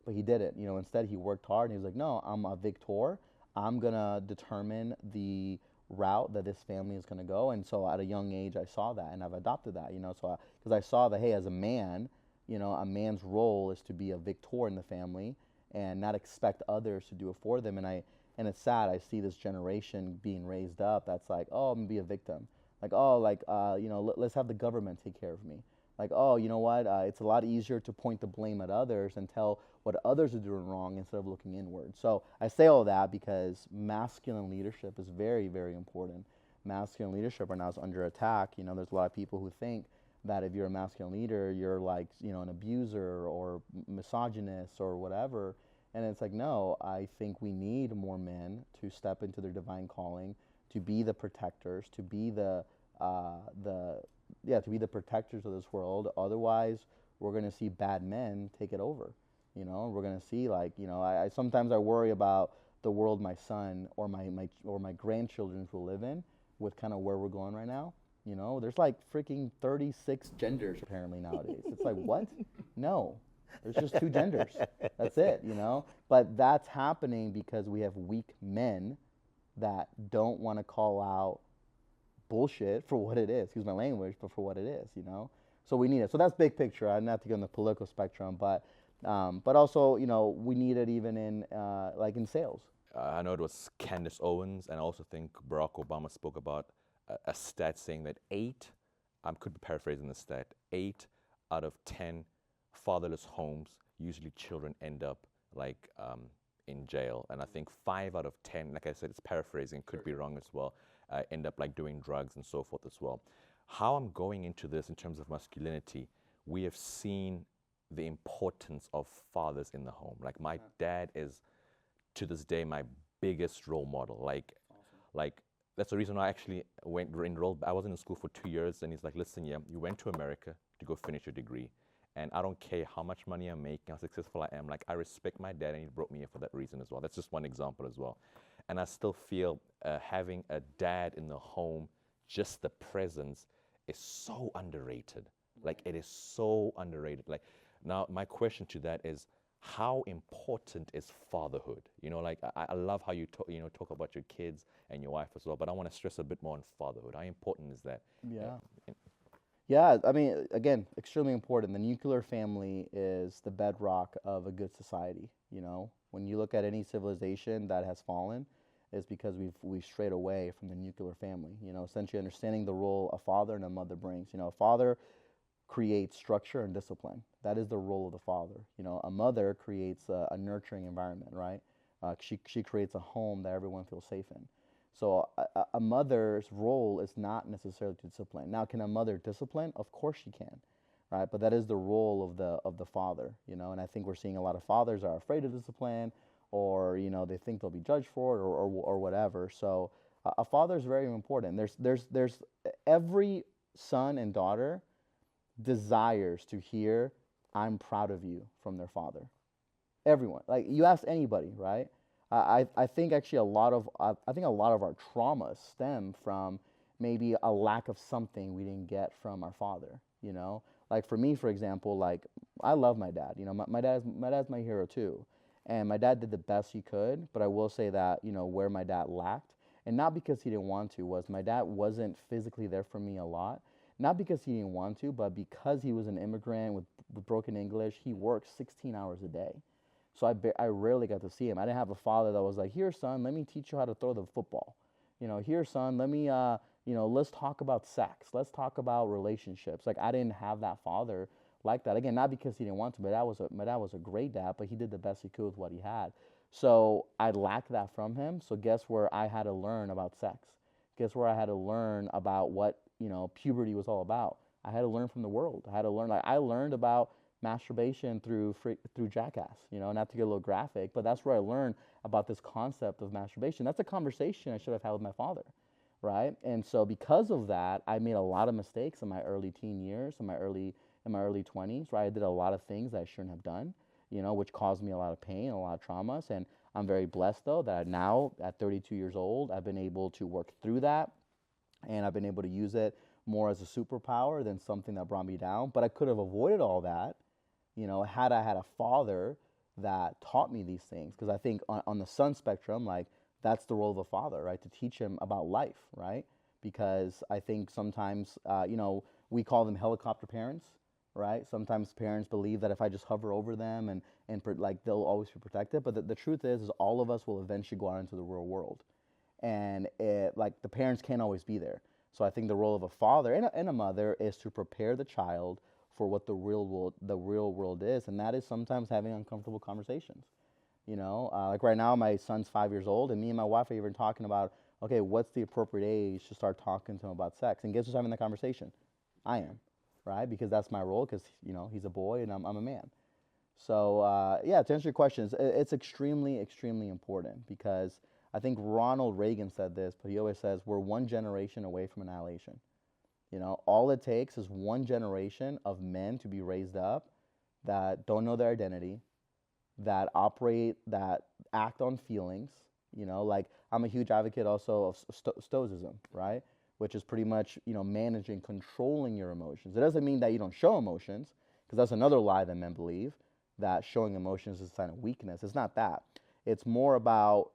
But he didn't. You know, instead he worked hard, and he was like, no, I'm a victor. I'm going to determine the route that this family is going to go. And so at a young age, I saw that, and I've adopted that, you know, so because I saw that, hey, as a man, you know, a man's role is to be a victor in the family and not expect others to do it for them. And it's sad. I see this generation being raised up that's like, oh, I'm going to be a victim. Like, oh, like, you know, let's have the government take care of me. Like, oh, you know what? It's a lot easier to point the blame at others and tell what others are doing wrong instead of looking inward. So I say all that because masculine leadership is very, very important. Masculine leadership right now is under attack. You know, there's a lot of people who think that if you're a masculine leader, you're like, you know, an abuser or misogynist or whatever. And it's like, no, I think we need more men to step into their divine calling, to be the protectors, to be the protectors of this world. Otherwise, we're going to see bad men take it over. You know, we're going to see, like, you know, I sometimes I worry about the world my son or my grandchildren will live in with kind of where we're going right now. You know, there's like freaking 36 genders apparently nowadays. It's like, what? No, there's just 2 genders. That's it, you know? But that's happening because we have weak men that don't want to call out bullshit for what it is. Excuse my language, but for what it is, you know. So we need it. So that's big picture. I'm not to get on the political spectrum, but also, you know, we need it even in like in sales. I know it was Candace Owens, and I also think Barack Obama spoke about a stat saying that I could be paraphrasing the stat, 8 out of 10 fatherless homes, usually children end up like in jail. And I think 5 out of 10, like I said, it's paraphrasing, could be wrong as well, end up like doing drugs and so forth as well. How I'm going into this in terms of masculinity, we have seen the importance of fathers in the home. Like my dad is, to this day, my biggest role model. Like that's the reason I actually enrolled. I wasn't in school for 2 years, and he's like, listen, yeah, you went to America to go finish your degree, and I don't care how much money I'm making, how successful I am. Like I respect my dad, and he brought me here for that reason as well. That's just one example as well. And I still feel having a dad in the home, just the presence, is so underrated. Like it is so underrated. Like now, my question to that is, how important is fatherhood? You know, like I love how you talk about your kids and your wife as well, but I want to stress a bit more on fatherhood. How important is that? Yeah. Yeah, I mean, again, extremely important. The nuclear family is the bedrock of a good society. You know, when you look at any civilization that has fallen, it's because we've strayed away from the nuclear family. You know, essentially understanding the role a father and a mother brings. You know, a father creates structure and discipline. That is the role of the father. You know, a mother creates a nurturing environment, right? She creates a home that everyone feels safe in. So a mother's role is not necessarily to discipline. Now, can a mother discipline? Of course she can, right? But that is the role of the father, you know. And I think we're seeing a lot of fathers are afraid of discipline, or you know they think they'll be judged for it, or whatever. So a father is very important. There's every son and daughter desires to hear, "I'm proud of you," from their father. Everyone, like you ask anybody, right? I think actually I think a lot of our traumas stem from maybe a lack of something we didn't get from our father. You know, like for me, for example, like I love my dad. You know, my dad's my hero too, and my dad did the best he could. But I will say that, you know, where my dad lacked, and not because he didn't want to, was my dad wasn't physically there for me a lot. Not because he didn't want to, but because he was an immigrant with broken English. He worked 16 hours a day. So I rarely got to see him. I didn't have a father that was like, "Here, son, let me teach you how to throw the football. You know, here, son, let me, you know, let's talk about sex. Let's talk about relationships." Like I didn't have that father like that. Again, not because he didn't want to, but my dad was a great dad, but he did the best he could with what he had. So I lacked that from him. So guess where I had to learn about sex? Guess where I had to learn about what, you know, puberty was all about? I had to learn from the world. I had to learn. Like I learned about masturbation through Jackass, you know, not to get a little graphic, but that's where I learned about this concept of masturbation. That's a conversation I should have had with my father, right? And so because of that, I made a lot of mistakes in my early teen years, in my early 20s, right? I did a lot of things that I shouldn't have done, you know, which caused me a lot of pain, a lot of traumas. And I'm very blessed though that now at 32 years old, I've been able to work through that, and I've been able to use it more as a superpower than something that brought me down. But I could have avoided all that, you know, had I had a father that taught me these things. Because I think on the son spectrum, like that's the role of a father, right? To teach him about life, right? Because I think sometimes, you know, we call them helicopter parents, right? Sometimes parents believe that if I just hover over them and like they'll always be protected. But the truth is all of us will eventually go out into the real world. And like the parents can't always be there. So I think the role of a father and a mother is to prepare the child for what the real world is, and that is sometimes having uncomfortable conversations. You know, like right now, my son's 5 years old, and me and my wife are even talking about, okay, what's the appropriate age to start talking to him about sex? And guess who's having the conversation? I am, right? Because that's my role. Because you know he's a boy and I'm a man. So yeah, to answer your questions, it's extremely important because I think Ronald Reagan said this, but he always says we're one generation away from annihilation. You know, all it takes is one generation of men to be raised up that don't know their identity, that act on feelings. You know, like I'm a huge advocate also of stoicism, right? Which is pretty much, you know, managing, controlling your emotions. It doesn't mean that you don't show emotions, because that's another lie that men believe, that showing emotions is a sign of weakness. It's not that. It's more about,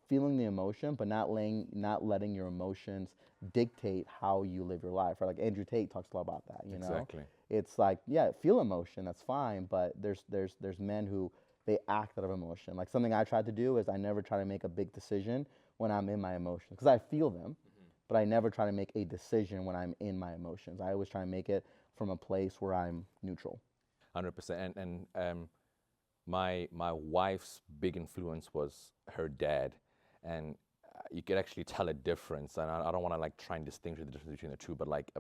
feeling the emotion, but not letting your emotions dictate how you live your life. Right? Like Andrew Tate talks a lot about that. Exactly. It's like, yeah, feel emotion, that's fine, but there's men who they act out of emotion. Like something I tried to do is I never try to make a big decision when I'm in my emotions because I feel them, but I never try to make a decision when I'm in my emotions. I always try to make it from a place where I'm neutral. 100%. And my wife's big influence was her dad, and you could actually tell a difference. And I don't want to like try and distinguish the difference between the two, but like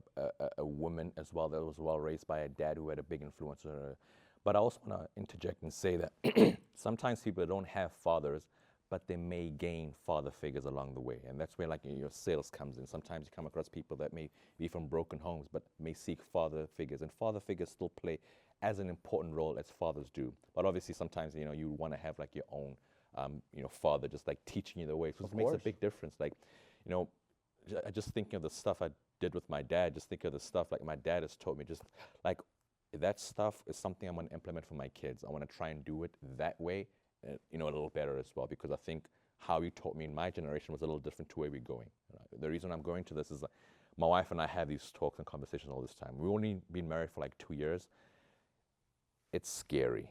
a woman as well that was well raised by a dad who had a big influence on her. But I also want to interject and say that sometimes people don't have fathers, but they may gain father figures along the way, and that's where like your sales comes in. Sometimes you come across people that may be from broken homes, but may seek father figures, and father figures still play as an important role as fathers do. But obviously, sometimes you want to have like your own, father just like teaching you the way, which makes a big difference. Like, just thinking of the stuff I did with my dad, just think of the stuff like my dad has taught me, just like that stuff is something I'm going to implement for my kids. I want to try and do it that way, a little better as well, because I think how he taught me in my generation was a little different to where we're going. The reason I'm going to this is like, my wife and I have these talks and conversations all this time. We've only been married for like 2 years. It's scary.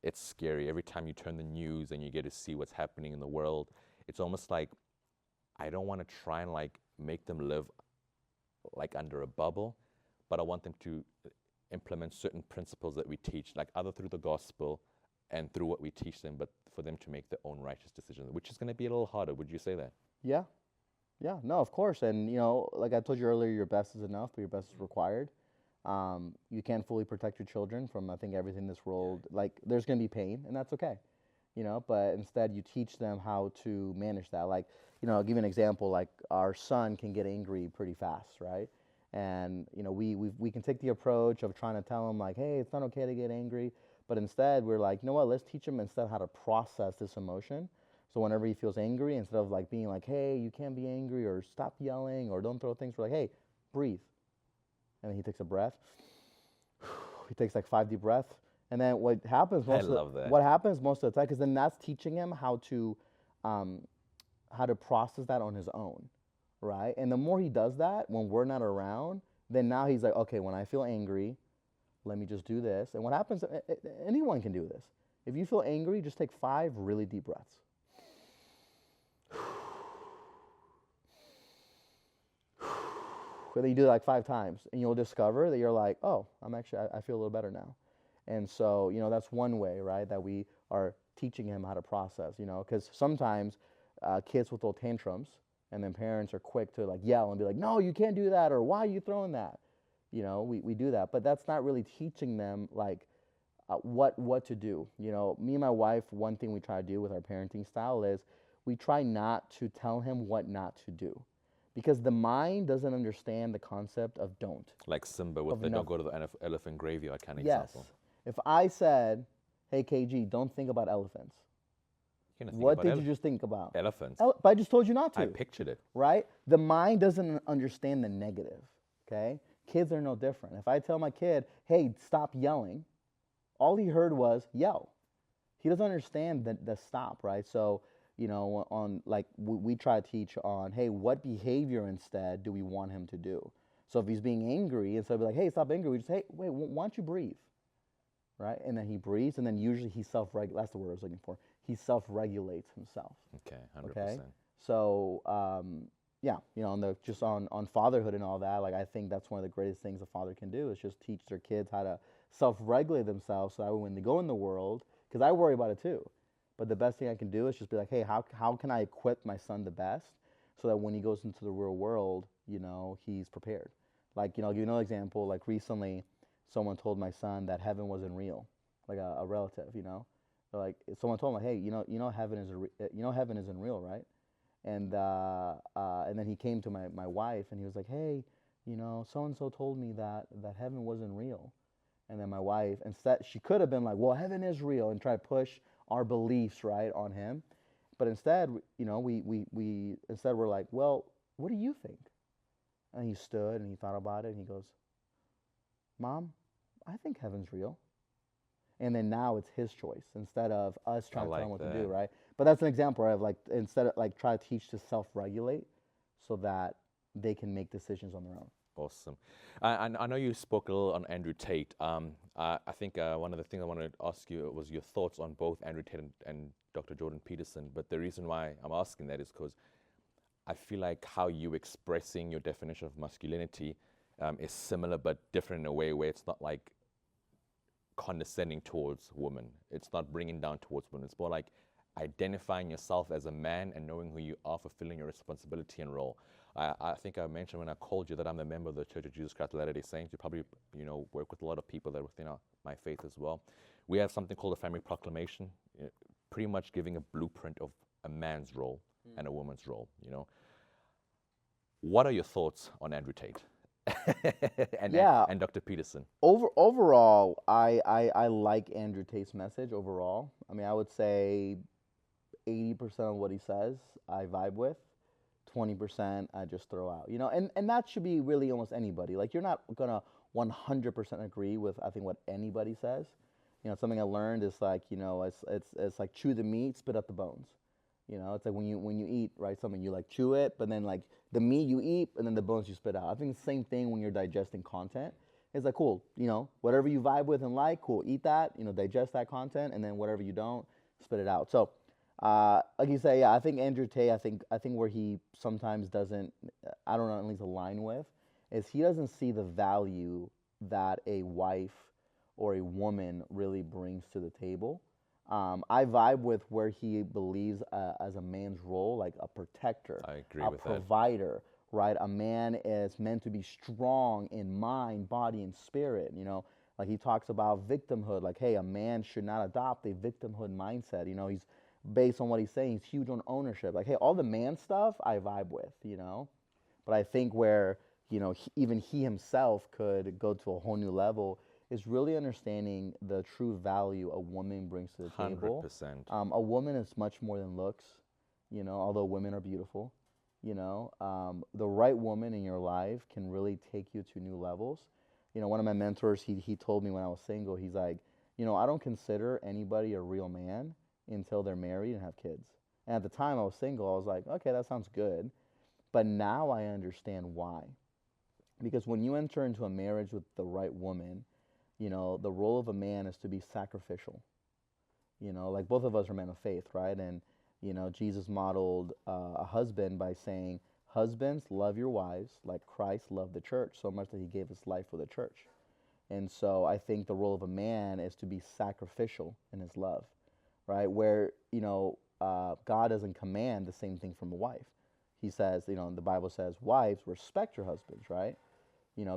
It's scary. Every time you turn the news and you get to see what's happening in the world, it's almost like I don't want to try and like make them live like under a bubble, but I want them to implement certain principles that we teach, like either through the gospel and through what we teach them, but for them to make their own righteous decisions, which is going to be a little harder. Would you say that? Yeah. Yeah, no, of course. And, like I told you earlier, your best is enough, but your best is required. You can't fully protect your children from, I think, everything in this world. Like, there's going to be pain, and that's okay, but instead you teach them how to manage that. Like, I'll give you an example. Like, our son can get angry pretty fast, right? And, we can take the approach of trying to tell him, like, hey, it's not okay to get angry. But instead, we're like, you know what, let's teach him instead how to process this emotion. So whenever he feels angry, instead of like being like, hey, you can't be angry, or stop yelling, or don't throw things, we're like, hey, breathe. And then he takes a breath. He takes like 5 deep breaths. And then what happens most of the time, because then that's teaching him how to process that on his own, right? And the more he does that when we're not around, then now he's like, okay, when I feel angry, let me just do this. And what happens, anyone can do this. If you feel angry, just take 5 really deep breaths. And then you do it like 5 times, and you'll discover that you're like, oh, I feel a little better now. And so, that's one way, right, that we are teaching him how to process, because sometimes kids will throw tantrums, and then parents are quick to like yell and be like, no, you can't do that, or why are you throwing that? We do that, but that's not really teaching them like what to do. Me and my wife, one thing we try to do with our parenting style is we try not to tell him what not to do. Because the mind doesn't understand the concept of don't. Like Simba with the don't go to the elephant graveyard kind of Yes. example. If I said, hey, KG, don't think about elephants, what did you just think about? Elephants. But I just told you not to. I pictured it. Right? The mind doesn't understand the negative, okay? Kids are no different. If I tell my kid, hey, stop yelling, all he heard was yell. He doesn't understand the stop, right? So, on like we try to teach on, hey, what behavior instead do we want him to do? So if he's being angry, instead of like, hey, stop angry, we just, hey, wait, why don't you breathe? Right? And then he breathes, and then usually he self-regulates. That's the word I was looking for. He self-regulates himself. Okay, 100%. Okay? So, yeah, on fatherhood and all that, like I think that's one of the greatest things a father can do is just teach their kids how to self-regulate themselves so that when they go in the world, because I worry about it too, but the best thing I can do is just be like, hey, how can I equip my son the best so that when he goes into the real world, he's prepared. Like, I'll give you another example. Like recently, someone told my son that heaven wasn't real, like a relative, Like someone told him, like, hey, heaven isn't real, right? And then he came to my wife and he was like, hey, so and so told me that heaven wasn't real. And then my wife, instead, she could have been like, well, heaven is real, and try to push our beliefs, right, on him. But instead, we instead we're like, well, what do you think? And he stood and he thought about it and he goes, Mom, I think heaven's real. and then now it's his choice instead of us trying to tell him like what to do, that. right? But that's an example, right? Of like instead of like try to teach to self-regulate so that they can make decisions on their own. Awesome. And I know you spoke a little on Andrew Tate. I think one of the things I wanted to ask you was your thoughts on both Andrew Tate and Dr. Jordan Peterson. But the reason why I'm asking that is because I feel like how you expressing your definition of masculinity is similar but different in a way where it's not like condescending towards women. It's not bringing down towards women. It's more like identifying yourself as a man and knowing who you are, fulfilling your responsibility and role. I think I mentioned when I called you that I'm a member of the Church of Jesus Christ of Latter-day Saints. You probably, work with a lot of people that are within my faith as well. We have something called a family proclamation, pretty much giving a blueprint of a man's role and a woman's role, What are your thoughts on Andrew Tate and Dr. Peterson? Overall, I like Andrew Tate's message overall. I mean, I would say 80% of what he says I vibe with. 20% I just throw out, and that should be really almost anybody. Like, you're not gonna 100% agree with, I think, what anybody says. Something I learned is like, it's like chew the meat, spit out the bones. It's like when you eat, right, something, you like chew it, but then like the meat you eat and then the bones you spit out. I think the same thing when you're digesting content. It's like, cool, whatever you vibe with and like, cool, eat that, digest that content, and then whatever you don't, spit it out. So like you say, yeah, I think Andrew Tate, I think where he sometimes doesn't, I don't know, at least align with, is he doesn't see the value that a wife or a woman really brings to the table. I vibe with where he believes as a man's role, like a protector, I agree a with provider, right? A man is meant to be strong in mind, body, and spirit, Like, he talks about victimhood, like, hey, a man should not adopt a victimhood mindset. He's based on what he's saying, he's huge on ownership. Like, hey, all the man stuff I vibe with, But I think where, even he himself could go to a whole new level is really understanding the true value a woman brings to the table. 100%. A woman is much more than looks, although women are beautiful. The right woman in your life can really take you to new levels. One of my mentors, he told me when I was single, he's like, I don't consider anybody a real man until they're married and have kids. And at the time I was single, I was like, okay, that sounds good. But now I understand why. Because when you enter into a marriage with the right woman, the role of a man is to be sacrificial. Like, both of us are men of faith, right? And, Jesus modeled a husband by saying, husbands, love your wives like Christ loved the church so much that he gave his life for the church. And so I think the role of a man is to be sacrificial in his love, right? Where, God doesn't command the same thing from a wife. He says, the Bible says, wives, respect your husbands, right?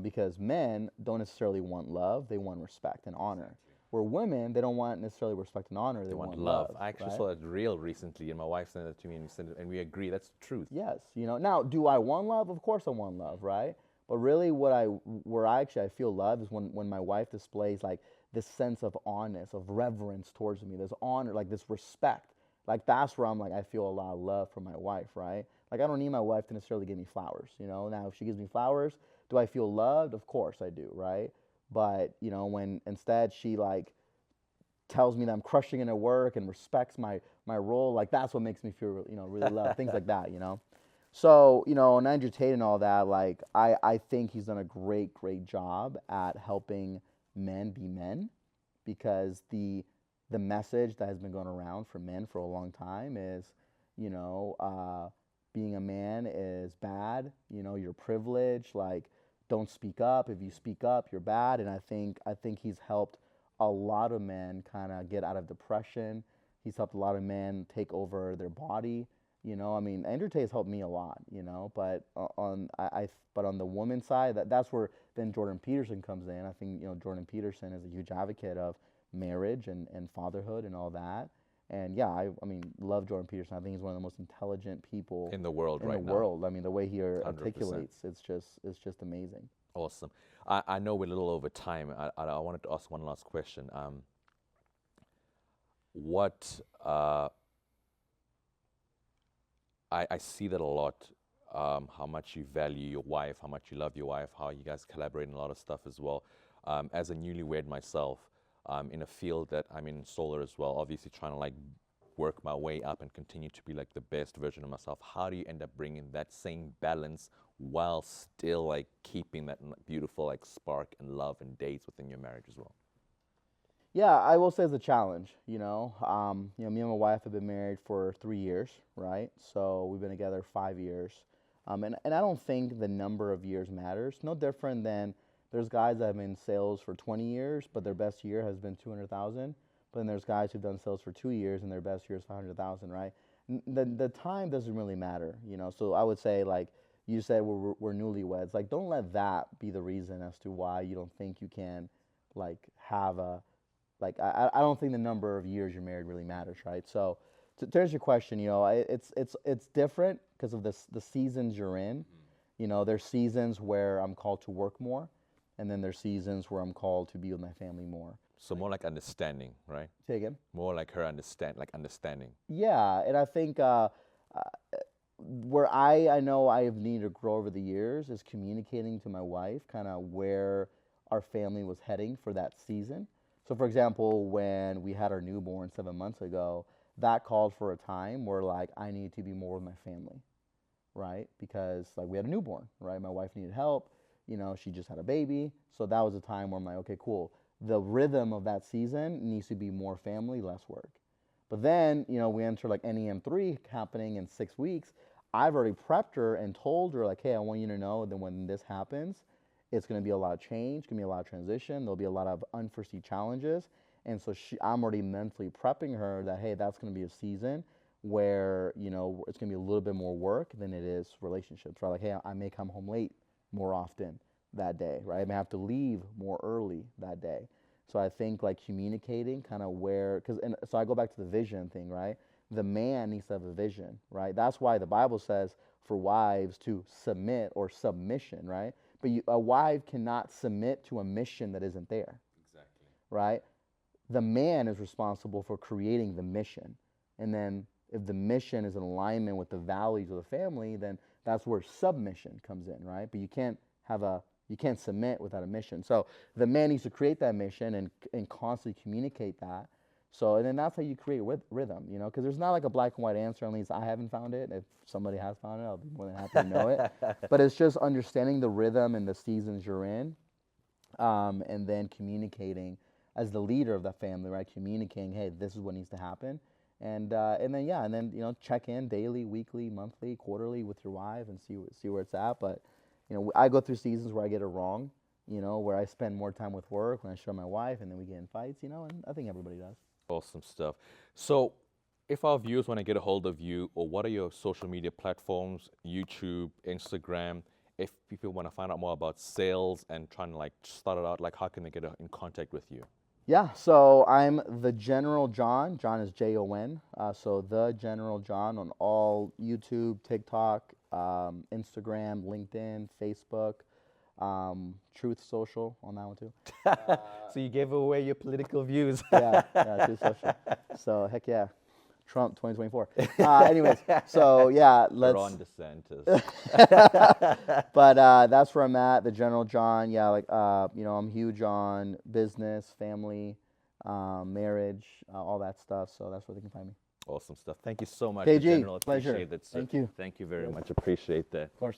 Because men don't necessarily want love, they want respect and honor. Where women, they don't want necessarily respect and honor, they want love. I actually right? saw that reel recently, and my wife sent it to me, and we agree, that's the truth. Yes, now, do I want love? Of course I want love, right? But really where I feel love is when my wife displays like this sense of honest, of reverence towards me, this honor, like this respect. Like, that's where I'm like, I feel a lot of love for my wife, right? Like, I don't need my wife to necessarily give me flowers, Now, if she gives me flowers, do I feel loved? Of course I do, right? But, when instead she, like, tells me that I'm crushing it at work and respects my role, like, that's what makes me feel, really loved, things like that, So, on Andrew Tate and all that, like, I think he's done a great, great job at helping men be men, because the message that has been going around for men for a long time is, being a man is bad, you're privileged, like, don't speak up. If you speak up, you're bad. And I think he's helped a lot of men kind of get out of depression. He's helped a lot of men take over their body. I mean, Andrew Tate has helped me a lot, but but on the woman's side, that's where then Jordan Peterson comes in. I think, Jordan Peterson is a huge advocate of marriage and fatherhood and all that. And yeah, I mean, love Jordan Peterson. I think he's one of the most intelligent people in the world right now. In the world. I mean, the way he articulates, it's just amazing. Awesome. I know we're a little over time. I wanted to ask one last question. I see that a lot, how much you value your wife, how much you love your wife, how you guys collaborate in a lot of stuff as well. As a newlywed myself, in a field that I'm in solar as well, obviously trying to like work my way up and continue to be like the best version of myself. How do you end up bringing that same balance while still like keeping that beautiful like spark and love and dates within your marriage as well? Yeah, I will say it's a challenge. Me and my wife have been married for 3 years, right? So we've been together 5 years, and I don't think the number of years matters. No different than there's guys that have been in sales for 20 years, but their best year has been 200,000. But then there's guys who've done sales for 2 years and their best year is 500,000, right? The time doesn't really matter. So I would say, like you said, we're newlyweds. Like, don't let that be the reason as to why you don't think you can, like, have a like I don't think the number of years you're married really matters, right? So to answer your question, it's different because of the seasons you're in. There's seasons where I'm called to work more, and then there's seasons where I'm called to be with my family more. So more like understanding, right? Say again? More like her understanding. Yeah, and I think where I know I have needed to grow over the years is communicating to my wife kind of where our family was heading for that season. So, for example, when we had our newborn 7 months ago, that called for a time where, like, I needed to be more with my family, right? Because, like, we had a newborn, right? My wife needed help. She just had a baby. So that was a time where I'm like, okay, cool. The rhythm of that season needs to be more family, less work. But then, we enter, like, NEM3 happening in 6 weeks. I've already prepped her and told her, like, hey, I want you to know that when this happens, it's going to be a lot of change, going to be a lot of transition. There'll be a lot of unforeseen challenges. And so I'm already mentally prepping her that, hey, that's going to be a season where, it's going to be a little bit more work than it is relationships, right? Like, hey, I may come home late more often that day, right? I may have to leave more early that day. So I think, like, communicating kind of so I go back to the vision thing, right? The man needs to have a vision, right? That's why the Bible says for wives to submit or submission, right? But a wife cannot submit to a mission that isn't there. Exactly. Right? The man is responsible for creating the mission. And then if the mission is in alignment with the values of the family, then that's where submission comes in, right? But you can't submit without a mission. So the man needs to create that mission and constantly communicate that. So, and then that's how you create rhythm, because there's not like a black and white answer, at least I haven't found it. If somebody has found it, I'll be more than happy to know it. But it's just understanding the rhythm and the seasons you're in, and then communicating as the leader of the family, right? Communicating, hey, this is what needs to happen. And then check in daily, weekly, monthly, quarterly with your wife and see where it's at. But, I go through seasons where I get it wrong, where I spend more time with work, when I show my wife, and then we get in fights, and I think everybody does. Awesome stuff. So if our viewers want to get a hold of you, or what are your social media platforms, YouTube, Instagram, if people want to find out more about sales and trying to like start it out, like how can they get in contact with you? Yeah, so I'm the General Jon. Jon is Jon. So the General Jon on all YouTube, TikTok, Instagram, LinkedIn, Facebook. Truth Social on that one too. So you gave away your political views. yeah, Truth Social. So heck yeah, Trump 2024. Anyways, so yeah, let's. Ron DeSantis. But that's where I'm at, the General Jon. Yeah, like I'm huge on business, family, marriage, all that stuff. So that's where they can find me. Awesome stuff. Thank you so much, KG, General. pleasure. Appreciate that, sir. Thank you. Thank you very much. Appreciate that. Of course.